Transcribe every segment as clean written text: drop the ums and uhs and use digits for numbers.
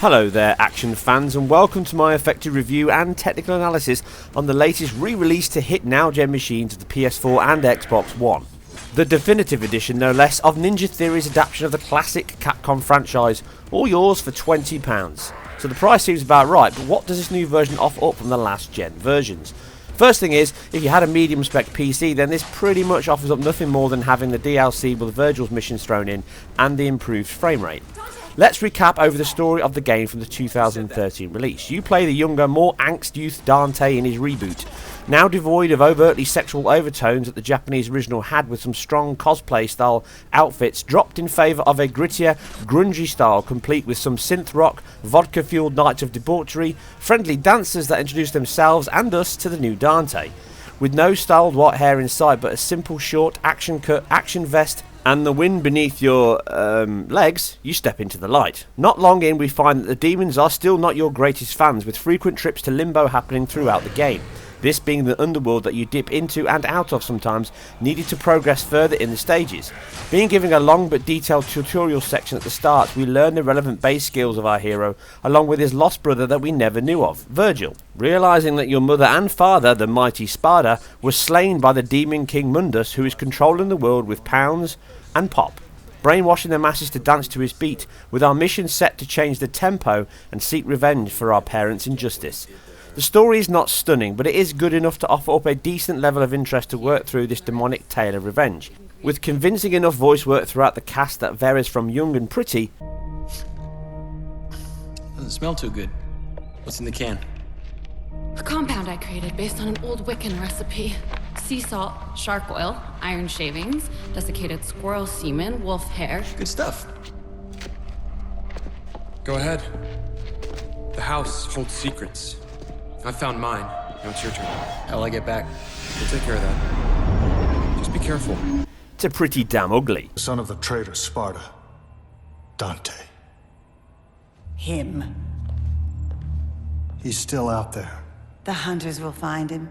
Hello there action fans, and welcome to my effective review and technical analysis on the latest re-release to hit now-gen machines of the PS4 and Xbox One. The definitive edition, no less, of Ninja Theory's adaptation of the classic Capcom franchise, all yours for £20. So the price seems about right, but what does this new version offer up from the last gen versions? First thing is, if you had a medium spec PC, then this pretty much offers up nothing more than having the DLC with Virgil's missions thrown in and the improved frame rate. Let's recap over the story of the game from the 2013 release. You play the younger, more angst youth Dante in his reboot, now devoid of overtly sexual overtones that the Japanese original had, with some strong cosplay style outfits dropped in favour of a grittier, grungy style complete with some synth rock, vodka fueled nights of debauchery, friendly dancers that introduce themselves and us to the new Dante. With no styled white hair in sight, but a simple short action cut, action vest, and the wind beneath your legs, you step into the light. Not long in, we find that the demons are still not your greatest fans, with frequent trips to limbo happening throughout the game. This being the underworld that you dip into and out of sometimes, needed to progress further in the stages. Being given a long but detailed tutorial section at the start, we learn the relevant base skills of our hero, along with his lost brother that we never knew of, Virgil. Realising that your mother and father, the mighty Spada, was slain by the demon king Mundus, who is controlling the world with pounds and pop, brainwashing the masses to dance to his beat, with our mission set to change the tempo and seek revenge for our parents' injustice. The story is not stunning, but it is good enough to offer up a decent level of interest to work through this demonic tale of revenge, with convincing enough voice work throughout the cast that varies from young and pretty. Doesn't smell too good. What's in the can? A compound I created based on an old Wiccan recipe. Sea salt, shark oil, iron shavings, desiccated squirrel semen, wolf hair. Good stuff. Go ahead. The house holds secrets. I found mine. Now it's your turn. How'll I get back? We'll take care of that. Just be careful. It's a pretty damn ugly. Son of the traitor Sparta. Dante. Him. He's still out there. The hunters will find him.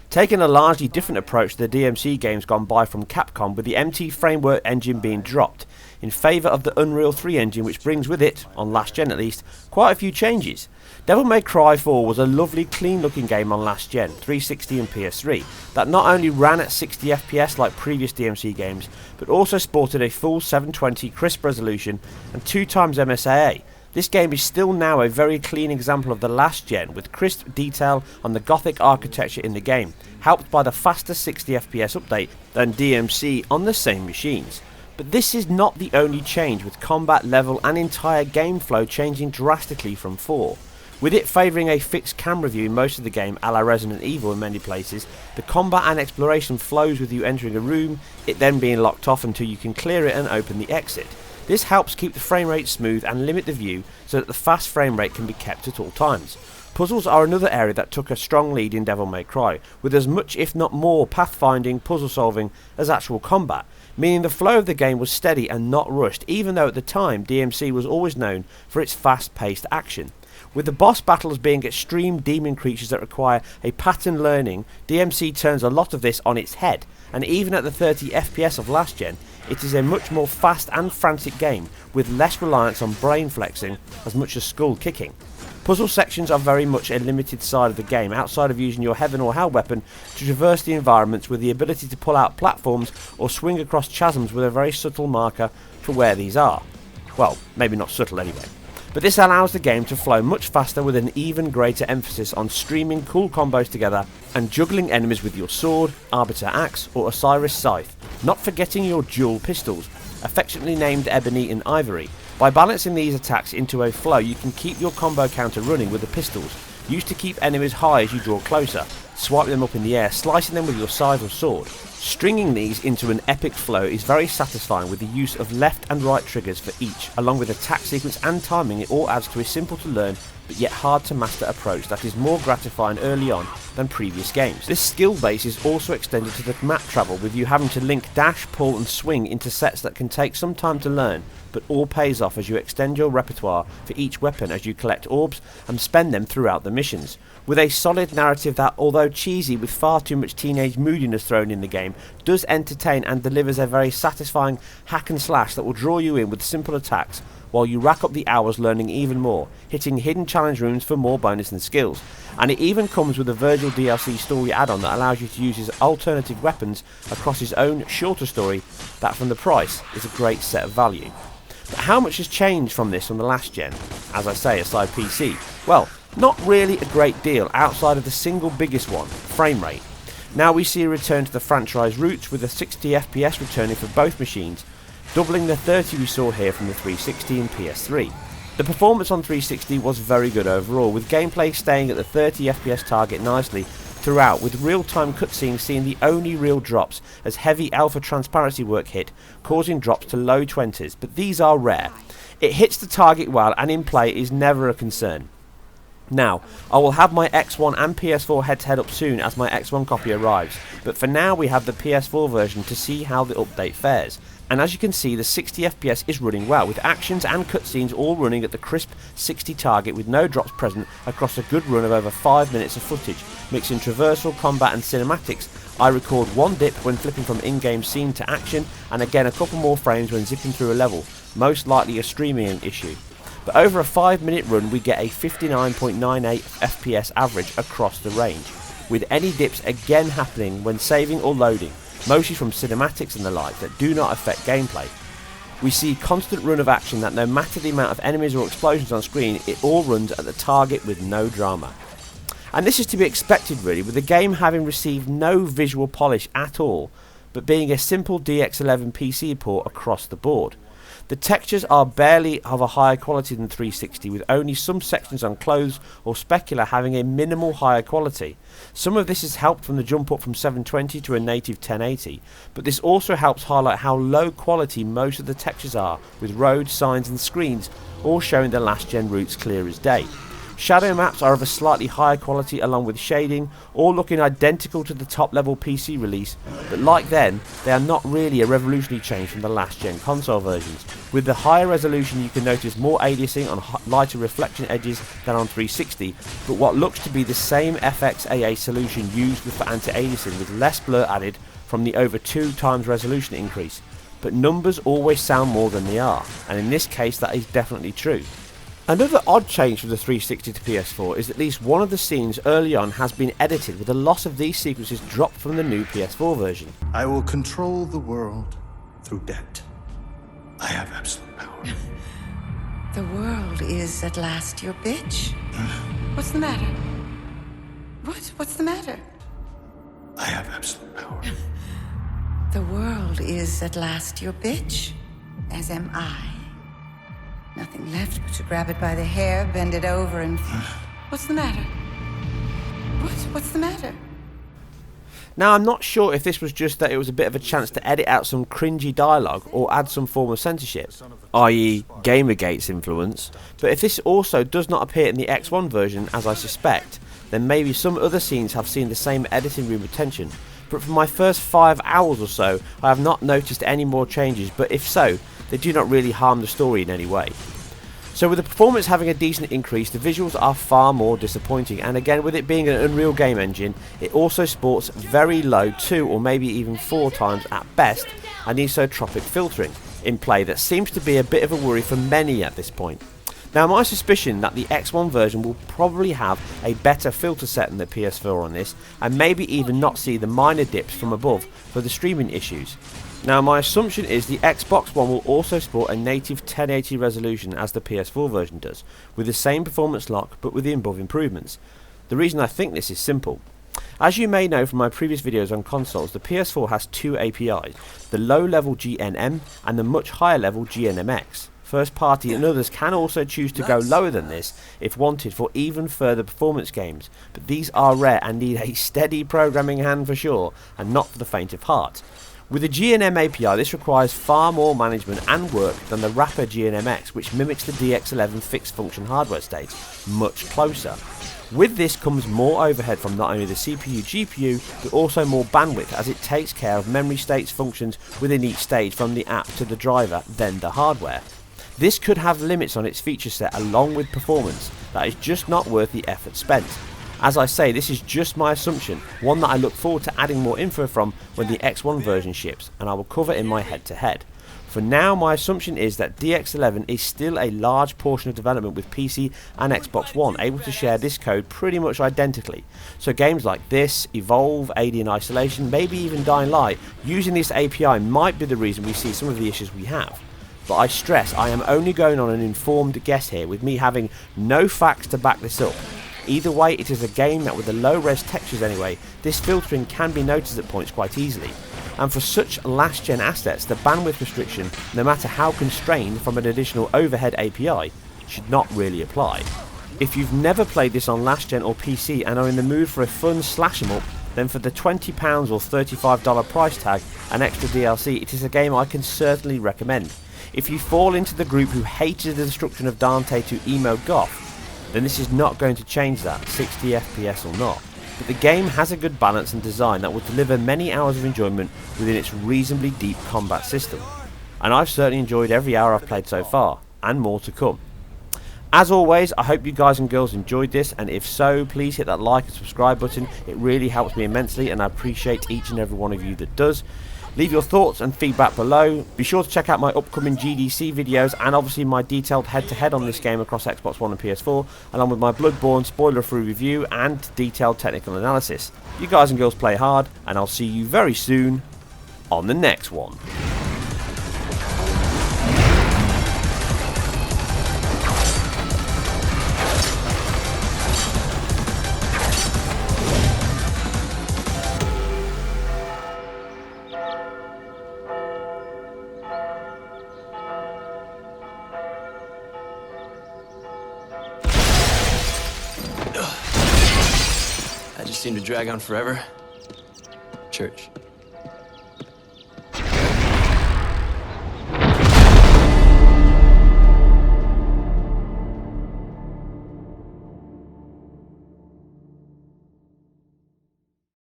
Taking a largely different approach to the DmC games gone by from Capcom, with the MT framework engine being dropped in favour of the Unreal 3 engine, which brings with it, on last gen at least, quite a few changes. Devil May Cry 4 was a lovely clean looking game on last gen, 360 and PS3, that not only ran at 60 FPS like previous DmC games, but also sported a full 720 crisp resolution and 2x MSAA. This game is still now a very clean example of the last gen, with crisp detail on the gothic architecture in the game, helped by the faster 60 FPS update than DmC on the same machines. But this is not the only change, with combat level and entire game flow changing drastically from 4. With it favouring a fixed camera view in most of the game, a la Resident Evil in many places, the combat and exploration flows with you entering a room, it then being locked off until you can clear it and open the exit. This helps keep the frame rate smooth and limit the view so that the fast frame rate can be kept at all times. Puzzles are another area that took a strong lead in Devil May Cry, with as much if not more pathfinding, puzzle solving as actual combat, meaning the flow of the game was steady and not rushed, even though at the time DmC was always known for its fast paced action. With the boss battles being extreme demon creatures that require a pattern learning, DmC turns a lot of this on its head, and even at the 30 FPS of last gen, it is a much more fast and frantic game, with less reliance on brain flexing as much as skull kicking. Puzzle sections are very much a limited side of the game, outside of using your heaven or hell weapon to traverse the environments, with the ability to pull out platforms or swing across chasms with a very subtle marker for where these are. Well, maybe not subtle anyway. But this allows the game to flow much faster, with an even greater emphasis on streaming cool combos together and juggling enemies with your sword, Arbiter Axe or Osiris Scythe, not forgetting your dual pistols, affectionately named Ebony and Ivory. By balancing these attacks into a flow, you can keep your combo counter running with the pistols, used to keep enemies high as you draw closer, swipe them up in the air, slicing them with your scythe or sword. Stringing these into an epic flow is very satisfying, with the use of left and right triggers for each, along with attack sequence and timing. It all adds to a simple to learn but yet hard to master approach that is more gratifying early on than previous games. This skill base is also extended to the map travel, with you having to link dash, pull and swing into sets that can take some time to learn, but all pays off as you extend your repertoire for each weapon as you collect orbs and spend them throughout the missions. with a solid narrative that, although cheesy with far too much teenage moodiness thrown in the game, does entertain and delivers a very satisfying hack and slash that will draw you in with simple attacks while you rack up the hours learning even more, hitting hidden challenge rooms for more bonus and skills. And it even comes with a Virgil DLC story add-on that allows you to use his alternative weapons across his own shorter story that, from the price, is a great set of value. But how much has changed from this on the last gen? As I say, aside PC. Well, not really a great deal outside of the single biggest one, frame rate. Now we see a return to the franchise roots with a 60 FPS returning for both machines, doubling the 30 we saw here from the 360 and PS3. The performance on 360 was very good overall, with gameplay staying at the 30 FPS target nicely throughout, with real-time cutscenes seeing the only real drops as heavy alpha transparency work hit, causing drops to low 20s, but these are rare. It hits the target well and in play is never a concern. Now, I will have my X1 and PS4 head-to-head up soon as my X1 copy arrives, but for now we have the PS4 version to see how the update fares. And as you can see, the 60 FPS is running well, with actions and cutscenes all running at the crisp 60 target with no drops present across a good run of over 5 minutes of footage. Mixing traversal, combat and cinematics, I record one dip when flipping from in-game scene to action, and again a couple more frames when zipping through a level, most likely a streaming issue. But over a 5-minute run we get a 59.98 FPS average across the range, with any dips again happening when saving or loading, mostly from cinematics and the like that do not affect gameplay. We see constant run of action that no matter the amount of enemies or explosions on screen, it all runs at the target with no drama. And this is to be expected really, with the game having received no visual polish at all, but being a simple DX11 PC port across the board. The textures are barely of a higher quality than 360, with only some sections on clothes or specular having a minimal higher quality. Some of this is helped from the jump up from 720 to a native 1080, but this also helps highlight how low quality most of the textures are, with roads, signs and screens all showing the last gen roots clear as day. Shadow maps are of a slightly higher quality along with shading, all looking identical to the top level PC release, but like then, they are not really a revolutionary change from the last gen console versions. With the higher resolution you can notice more aliasing on lighter reflection edges than on 360, but what looks to be the same FXAA solution used for anti-aliasing with less blur added from the over 2 times resolution increase. But numbers always sound more than they are, and in this case that is definitely true. Another odd change from the 360 to PS4 is that at least one of the scenes early on has been edited, with a lot of these sequences dropped from the new PS4 version. I will control the world through debt. I have absolute power. The world is at last your bitch. What's the matter? What's the matter? I have absolute power. The world is at last your bitch, as am I. Nothing left but to grab it by the hair, bend it over, and... What's the matter? What's the matter? Now, I'm not sure if this was just that it was a bit of a chance to edit out some cringy dialogue or add some form of censorship, i.e. Gamergate's influence, but if this also does not appear in the X1 version, as I suspect, then maybe some other scenes have seen the same editing room retention. But for my first 5 hours or so, I have not noticed any more changes, but if so, they do not really harm the story in any way. So with the performance having a decent increase, the visuals are far more disappointing, and again with it being an Unreal game engine, it also sports very low 2 or maybe even 4 times at best anisotropic filtering in play that seems to be a bit of a worry for many at this point. Now, my suspicion that the X1 version will probably have a better filter set than the PS4 on this, and maybe even not see the minor dips from above for the streaming issues. Now, my assumption is the Xbox One will also sport a native 1080 resolution as the PS4 version does, with the same performance lock but with the above improvements. The reason I think this is simple. As you may know from my previous videos on consoles, the PS4 has 2 APIs, the low-level GNM and the much higher-level GNMX. First party and others can also choose to go lower than this if wanted for even further performance games, but these are rare and need a steady programming hand for sure, and not for the faint of heart. With the GNM API, this requires far more management and work than the wrapper GNMX, which mimics the DX11 fixed function hardware state much closer. With this comes more overhead from not only the CPU, GPU, but also more bandwidth, as it takes care of memory states functions within each stage from the app to the driver, then the hardware. This could have limits on its feature set along with performance that is just not worth the effort spent. As I say, this is just my assumption, one that I look forward to adding more info from when the X1 version ships, and I will cover in my head-to-head. For now, my assumption is that DX11 is still a large portion of development with PC and Xbox One, able to share this code pretty much identically. So games like this, Evolve, Alien Isolation, maybe even Dying Light, using this API might be the reason we see some of the issues we have. But I stress, I am only going on an informed guess here, with me having no facts to back this up. Either way, it is a game that with the low-res textures anyway, this filtering can be noticed at points quite easily. And for such last-gen assets, the bandwidth restriction, no matter how constrained from an additional overhead API, should not really apply. If you've never played this on last-gen or PC and are in the mood for a fun slash-em-up, then for the £20 or $35 price tag and extra DLC, it is a game I can certainly recommend. If you fall into the group who hated the destruction of Dante to emo goth, then this is not going to change that, 60 FPS or not. But the game has a good balance and design that will deliver many hours of enjoyment within its reasonably deep combat system. And I've certainly enjoyed every hour I've played so far, and more to come. As always, I hope you guys and girls enjoyed this, and if so, please hit that like and subscribe button. It really helps me immensely, and I appreciate each and every one of you that does. Leave your thoughts and feedback below. Be sure to check out my upcoming GDC videos and obviously my detailed head-to-head on this game across Xbox One and PS4, along with my Bloodborne spoiler-free review and detailed technical analysis. You guys and girls play hard, and I'll see you very soon on the next one. That just seemed to drag on forever. Church.